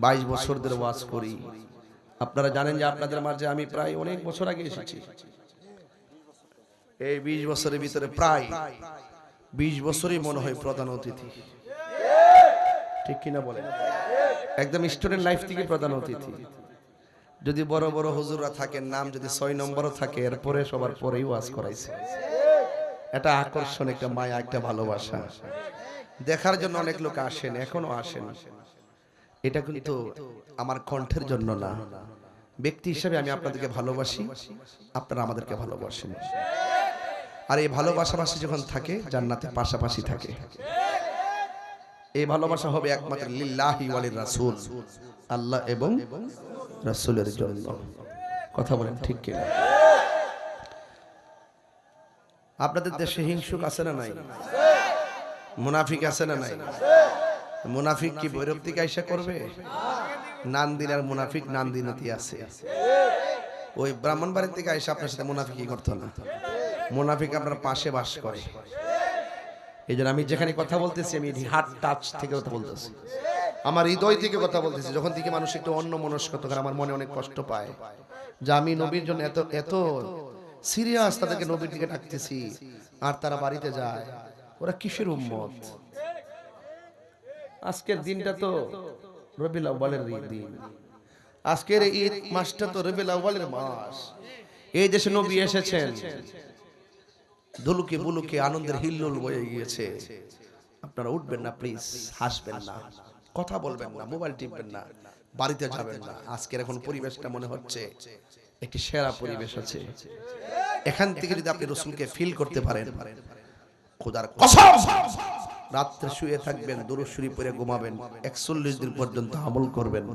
22 বছর ধরে ওয়াজ করি। আপনারা জানেন যে আপনাদের মাঝে আমি প্রায় অনেক বছর আগে এসেছি। এই 20 বছরের ভিতরে প্রায় 20 বছরই মনে হয় প্রধান অতিথি, ঠিক কিনা বলেন? একদম স্টুডেন্ট লাইফ থেকে প্রধান অতিথি। যদি বড় বড় হুজুররা থাকেন, নাম যদি 6 নম্বরও থাকে, এরপরে সবার পরেই ওয়াজ করাইছে। এটা আকর্ষণ, একটা মায়া, একটা ভালোবাসা। দেখার জন্য অনেক লোক আসেন, এখনো আসেন। এটা কিন্তু আমার কণ্ঠের জন্য না, ব্যক্তি হিসেবে আমি আপনাদেরকে ভালোবাসি, আপনারা আমাদেরকে ভালোবাসেন। আর এই ভালোবাসাবাসী যখন থাকে, জান্নাতে পাশাপাশি থাকে। এই ভালোবাসা হবে একমাত্র লিল্লাহি ওয়ালির রাসূল, আল্লাহ এবং রাসূলের জন্য। কথা বলেন ঠিক কিনা? আপনাদের দেশে হিংসুক আছে না নাই? মুনাফিক আছে না নাই? মুনাফিক কি ভৈরব থেকে আইসা করবে? নান্দিনার মুনাফিক নান্দিনাতে আছে। ওই ব্রাহ্মণবাড়ির থেকে আইসা আপনার সাথে মুনাফিকি করতো না। মুনাফিক আপনার পাশে বাস করে। এই জন্য আমি যেখানে কথা বলতেছি, আমি হার্ট টাচ থেকে কথা বলতেছি, আমার হৃদয় থেকে কথা বলতেছি। যখন থেকে মানুষ একটু অন্য মনস্কত করে, আমার মনে অনেক কষ্ট পায় যে আমি নবীর জন্য এত এত সিরিয়াস, তাদেরকে নবীর দিকে ডাকতেছি আর তারা বাড়িতে যায়। ওরা কিসের উম্মত? আজকের দিনটা তো রবিউল আউয়ালের দিন, আজকের ঈদ মাসটা তো রবিউল আউয়ালের মাস। এই দেশে নবী এসেছেন, দুলুকে বুলুকে আনন্দের হিল্লোল বয়ে গিয়েছে। আপনারা উঠবেন না প্লিজ, হাসবেন না, কথা বলবেন না, মোবাইল টিপবেন না, বাড়িতে যাবেন না। আজকের এখন পরিবেশটা মনে হচ্ছে একটি সেরা পরিবেশ আছে। এখান থেকে যদি আপনি রাসূলকে ফিল করতে পারেন, খোদার কসম, রাত্রে শুয়ে থাকবেন, দুরূদ শরীফ পড়ে ঘুমাবেন, 41 দিন পর্যন্ত আমল করবেন,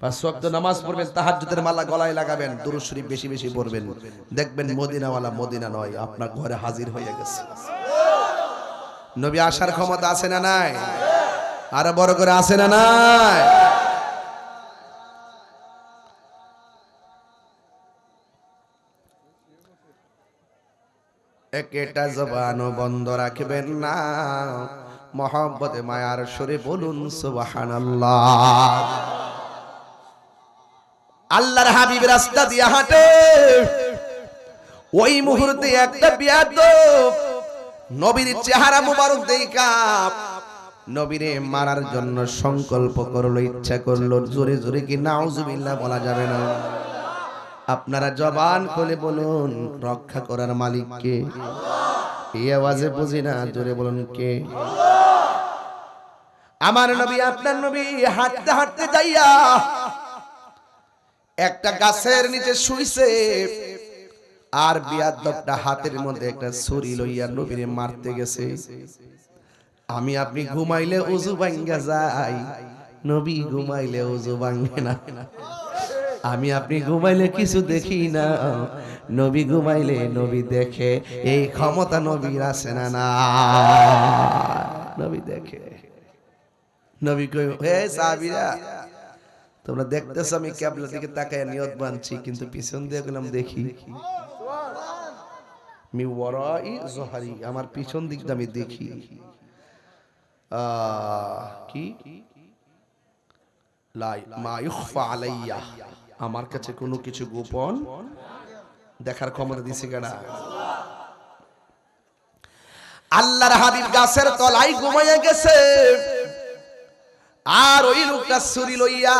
5 ওয়াক্ত নামাজ পড়বেন, তাহাজ্জুদের মালা গলায় লাগাবেন, দুরূদ শরীফ বেশি বেশি পড়বেন, দেখবেন মদিনাওয়ালা মদিনা নয়, আপনার ঘরে হাজির হয়ে গেছে। নবী আসার ক্ষমতা আছে না নাই? আরো বড় করে আছে না নাই? একটা জবানও বন্ধ রাখবেন না, মহব্বতে মায়ার সুরে বলুন সুবহানাল্লাহ। আল্লাহর হাবিব রাস্তা দিয়ে হাঁটে, ওই মুহূর্তে একটা বেয়াদব নবীর চেহারা মুবারক দেখা নবীরে মারার জন্য সংকল্প করলো, ইচ্ছা করলো। জোরে জোরে কি নাউজুবিল্লাহ বলা যাবে না? আপনারা জবান খুলে বলুন, রক্ষা করার মালিক কে? এই আওয়াজে বুঝি না, জোরে বলুন কে? আমার নবী, আপনার নবী হাঁটতে হাঁটতে যাইয়া একটা গাছের নিচে শুইছে, আর বিয়াদবটা হাতের মধ্যে একটা ছুরি লইয়া নবীরে মারতে গেছে। আমি আপনি ঘুমাইলে উযু ভাঙ্গা যায়, নবী ঘুমাইলে উযু ভাঙ্গে না। আমি আপনি ঘুমাইলে কিছু দেখি না, নবী ঘুমাইলে নবী দেখে। এই ক্ষমতা নবীর আছে না? না, নবী দেখে। নবী কই, হে সাহাবীরা, তোমরা দেখতেছ আমি কিবলার দিকে তাকায় নিয়ত বানছি, কিন্তু পিছন দিয়ে গেলাম দেখি। মি ওয়ারাই যহরি, আমার পিছন দিকটা আমি দেখি। কি লা মা ইখফা আলাইয়া, আমার কাছে কোনো কিছু গোপন দেখার ক্ষমতা দিছে কেনা? আল্লাহর হাবিব গাছের তলায় ঘুমাইয়া গেছে, আর ওই লোকটা ছুরি লইয়া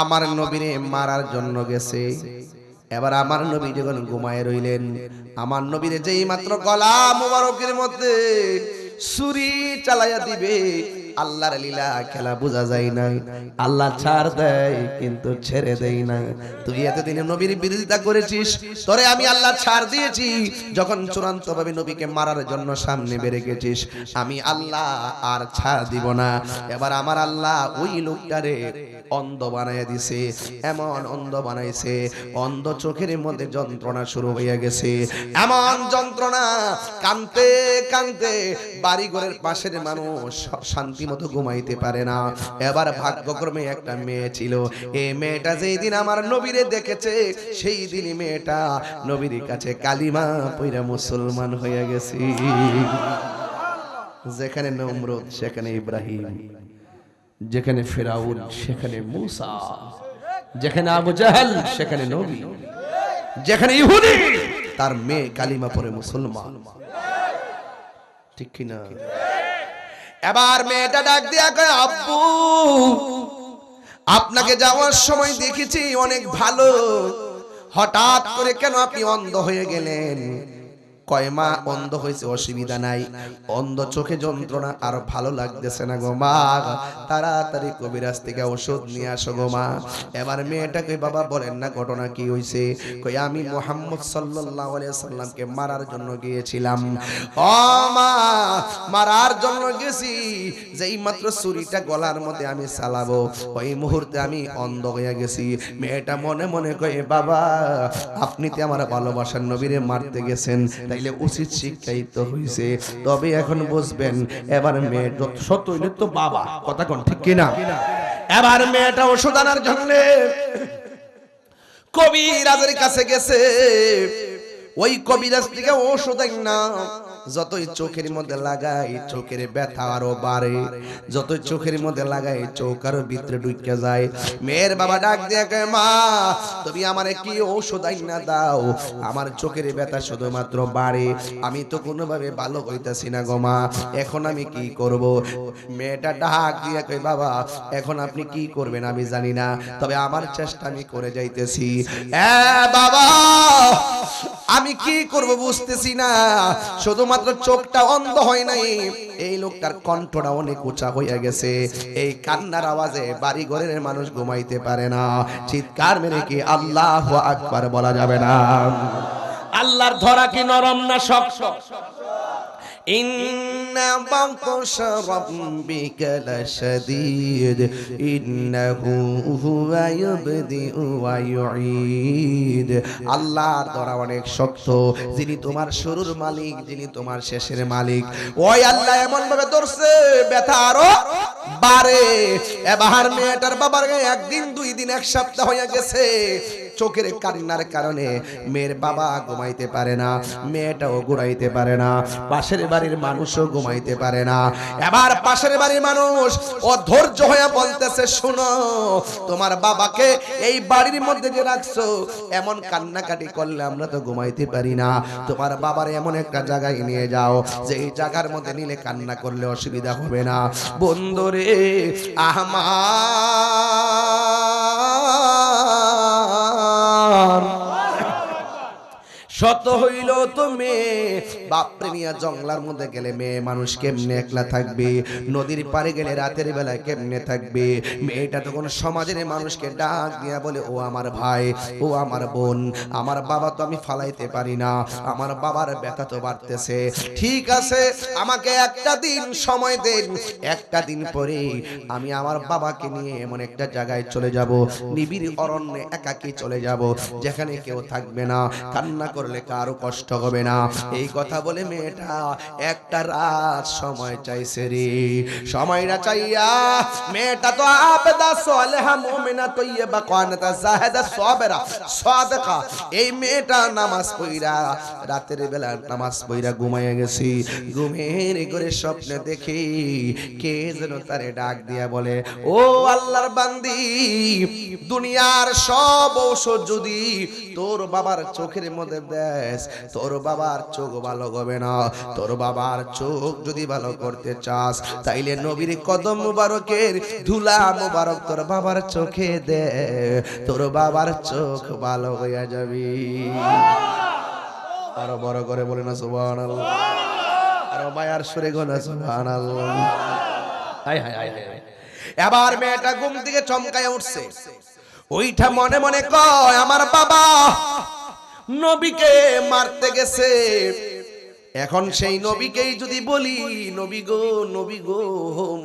আমার নবীরে মারার জন্য গেছে। এবার আমার নবী যখন ঘুমায় রইলেন, আমার নবীরে যেই মাত্র গলা মুবারকের মধ্যে ছুরি চালাইয়া দিবে, আল্লাহর লীলা খেলা বোঝা যায় না। আল্লাহ ছাড় দেয় কিন্তু ছেড়ে দেয় না। তুই এতদিনে নবীর বিরোধিতা করেছিস, তোরে আমি আল্লাহ ছাড় দিয়েছি। যখন চূড়ান্ত ভাবে নবীকে মারার জন্য সামনে বেড়ে গেছিস, আমি আল্লাহ আর ছাড় দিব না। এবার আমার আল্লাহ ওই লোকটারে অন্ধ বানাইয়া দিছে, এমন অন্ধ বানাইছে, অন্ধ চোখের মধ্যে যন্ত্রণা শুরু হয়ে গেছে। এমন যন্ত্রণা, কানতে কানতে বাড়িঘরের পাশের মানুষ শান্তি মতো ঘুমাইতে পারে না। এবার ভাগ্যক্রমে একটা মেয়ে ছিল, এই মেয়েটা যেই দিন আমার নবীরে দেখেছে, সেই দিনই মেয়েটা নবীর কাছে কালিমা পয়রা মুসলমান হয়ে গেছে। যেখানে নমরুদ সেখানে ইব্রাহিম, যেখানে ফেরাউন সেখানে মূসা, যেখানে আবু জাহেল সেখানে নবী, যেখানে ইহুদি তার মেয়ে কালিমা পড়ে মুসলমান। ঠিক কিনা? এবার মেয়েটা ডাক দিয়া কয়, আব্বু আপনাকে যাওয়ার সময় দেখেছি অনেক ভালো, হঠাৎ করে কেন আপনি অন্ধ হয়ে গেলেন? কয় মা, অন্ধ হয়েছে অসুবিধা নাই, অন্ধ চোখে যন্ত্রণা আর ভালো লাগতেছে না গো মা, তাড়াতাড়ি কবিরাজ থেকে ওষুধ নিয়ে আসো গো মা। এবার মেয়েটাকে বাবা বলেন না ঘটনা কি হয়েছে? কই আমি মুহাম্মদ সাল্লাল্লাহু আলাইহি সাল্লামকে মারার জন্য গিয়েছিলাম। ও মা, মারার জন্য গেছি, যেই মাত্র ছুরিটা গলার মধ্যে আমি চালাবো ওই মুহূর্তে আমি অন্ধ হয়ে গেছি। মেয়েটা মনে মনে কয়, বাবা আপনি তো আমার ভালোবাসার নবীরে মারতে গেছেন, তাইলে উচিত শিক্ষাই তো হইছে। তবে এখন বুঝবেন, এবার মেয়ে সত্য হইলে তো বাবা, কথা কোন ঠিক কিনা? এবার মেয়েটা ওষুধ আনার জন্য কবিরাজের কাছে গেছে। ওই কবিরাজ থেকে ওষুধ না, যতই চোখের মধ্যে লাগাই চোখের ব্যথা আরো বাড়ে, যতই চোখের মধ্যে লাগাই চোখ আরো ভিতরে ঢুকে যায়। মেয়ের বাবা ডাক দিয়ে কয়, মা তুমি আমারে কি ঔষধ আইনা দাও, আমার চোখের ব্যথা শুধুমাত্র বাড়ে, আমি তো কোনোভাবে ভালো হইতাছি না গো মা, এখন আমি কি করব? মেয়েটা ডাক দিয়ে কয়, বাবা এখন আপনি কি করবেন আমি জানি না, তবে আমার চেষ্টা আমি করে যাইতেছি। বাবা আমি কি করব বুঝতেছি না, শুধুমাত্র চোখটা অন্ধ হয় নাই, এই লোকটার কণ্ঠটা অনেক উঁচা হয়ে গেছে, এই কান্নার আওয়াজে বাড়ি ঘরের মানুষ ঘুমাইতে পারে না। চিৎকার মেরে কি আল্লাহু আকবার বলা যাবে না? আল্লাহর ধরা কি নরম না শক্ত? ইন্না বাতশা রাব্বিকা লাশাদীদ ইন্নাহু হুয়া ইউবদিউ ওয়া ইউঈদ। আল্লাহর ধরা অনেক শক্ত, যিনি তোমার শুরুর মালিক, যিনি তোমার শেষের মালিক, ওই আল্লাহ এমন ভাবে ধরছে ব্যথা আরো বাড়ে। এবার মেয়েটার বাবার গায়ে একদিন দুই দিন এক সপ্তাহ হয়ে গেছে, চোখের কান্নার কারণে মেয়ের বাবা ঘুমাইতে পারে না, মেয়েটাও ঘুমাইতে পারে না, পাশের বাড়ির মানুষও ঘুমাইতে পারে না। এবার পাশের বাড়ির মানুষ অধৈর্য হয়ে বলতেছে, শোনো তোমার বাবাকে এই বাড়ির মধ্যে যে রাখছো, এমন কান্নাকাটি করলে আমরা তো ঘুমাইতে পারি না, তোমার বাবার এমন একটা জায়গায় নিয়ে যাও যে এই জায়গার মধ্যে নিলে কান্না করলে অসুবিধা হবে না। বন্ধুরে শত হইল তো মেয়ে, বাপরে নিয়ে জঙ্গলার মধ্যে গেলে মেয়ে মানুষ কেমনে একলা থাকবে, নদীর পাড়ে গেলে রাতের বেলায় কেমনে থাকবে। মেয়েটা তখন সমাজের মানুষকে ডাক দিয়া বলে, ও আমার ভাই, ও আমার বোন, আমার বাবা তো আমি ফালাইতে পারি না, আমার বাবার ব্যথা তো বাড়তেছে, ঠিক আছে আমাকে একটা দিন সময় দেন, একটা দিন পরে আমি আমার বাবাকে নিয়ে এমন একটা জায়গায় চলে যাব, নিবিড় অরণ্যে একাকী চলে যাব, যেখানে কেউ থাকবে না, কান্না করলে কারো কষ্ট হবে না। এই কথা বলে মেয়েটা একটা রাত সময় চাইছে রে। সময়টা চাইয়া মেয়েটা তো আবেদা সালেহা মুমিনা তাইয়্যিবা কানাতা জাহিদা সাবিরা সাদিকা, এই মেয়েটা নামাজ পড়া রাতের বেলা নামাজ পড়া ঘুমায় গেছে। ঘুমের ঘরে স্বপ্নে দেখি কে যেন তারে ডাক দিয়া বলে, ও আল্লাহর বান্দি, দুনিয়ার সব ঔষধ যদি তোর বাবার চোখের মধ্যে দেশ, তোর বাবার চোখ ভালো হবে না, তোর বাবার চোখ যদি ভালো করতে চাস তাইলে নবীর কদম মুবারকের ধুলা মুবারক তোর বাবার চোখে দে, তোর বাবার চোখ ভালো হয়ে যাবে। আরো বড় করে বলে না সুবহানাল্লাহ, আরো মায়ার সুরে গো না সুবহানাল্লাহ। হায় হায় হায় হায়। এবার মেয়েটা ঘুম থেকে চমকায় উঠছে, ওইটা মনে মনে কয়, আমার বাবা নবীকে মারতে গেছে, এখন সেই নবীকেই যদি বলি, নবী গো, নবী গো,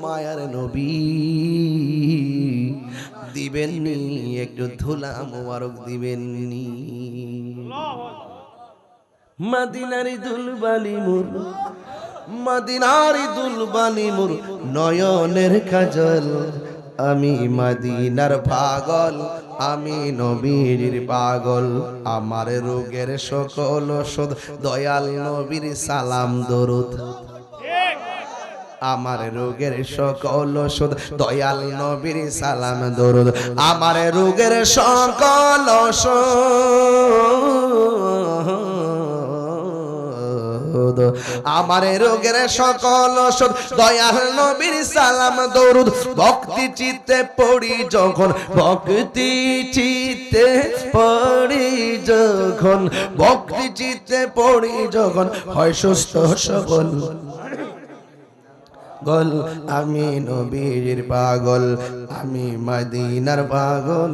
মায়ার নবী, দিবেননি একটু ধুলা মোবারক দিবেননি। মদিনারি দুলবালি মুর, মদিনারি দুলবালি মুর, নয়নের কাজল, আমি মদিনার পাগল, আমি নবীর পাগল, আমার রোগের সকল ওষুধ দয়াল নবীর সালাম দরুদ। আমার রোগের সকল ওষুধ দয়াল নবীর সালাম দরুদ আমার রোগের সকল ওষুধ আমার রোগের সকল ওষুধ দয়াল নবীর সালাম দরুদ ভক্তি চিত্তে পড়ি যখন ভক্তি চিত্তে পড়ি যখন ভক্তি চিত্তে পড়ি যখন হয় সুস্থ সবল গল আমি নবীর পাগল আমি মদিনার পাগল